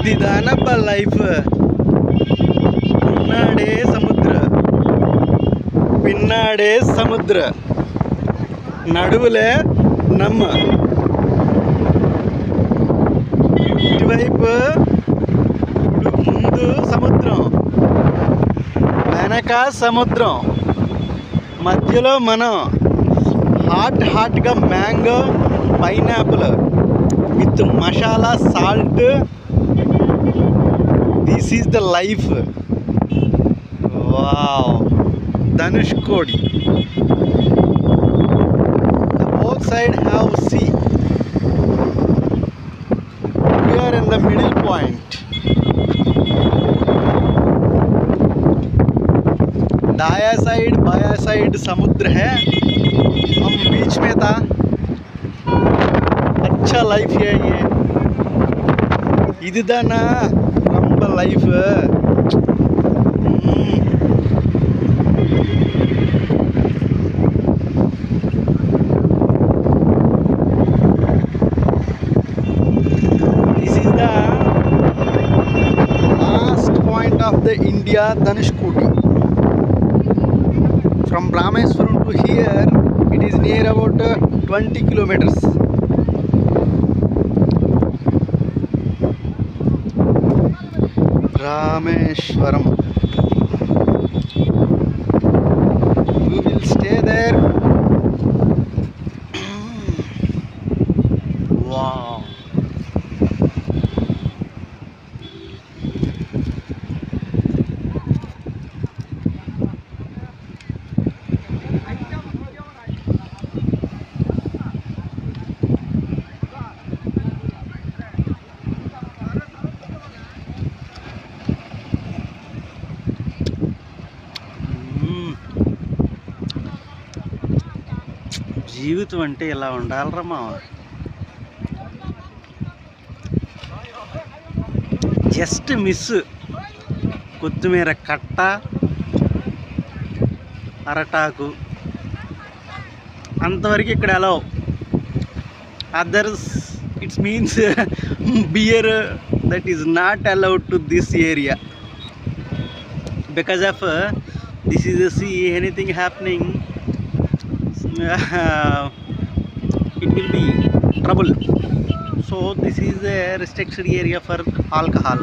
ఇది దానబ్బా లైఫ్. ఉన్నాడే సముద్ర, పిన్నాడే సముద్ర, నడువులే నమ్మ. ఇటువైపు ముందు సముద్రం, వెనక సముద్రం, మధ్యలో మనం హాట్గా mango pineapple with masala salt. This is the life. Wow, Dhanushkodi. The both side have sea. We are in the middle point. दाया साइड बाया साइड समुद्र है, हम बीच में था. अच्छा लाइफ है ये. इधर ரொம்ப life. This is the last point of the India Dhanushkodi. From Rameswaram to here, it is near about 20 kilometers. Rameswaram. We will stay there. Wow. జీవితం అంటే ఇలా ఉండాలరా మావ. జస్ట్ మిస్ కొత్తిమీర కట్ట, అరటాకు అంతవరకు ఇక్కడ allow. Others it's means beer that is not allowed to this area because of this is the sea. Anything happening, it will be trouble. So this is a restricted area for alcohol.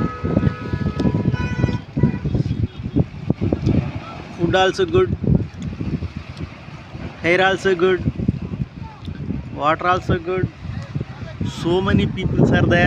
Food also good, hair also good, water also good. So many people are there.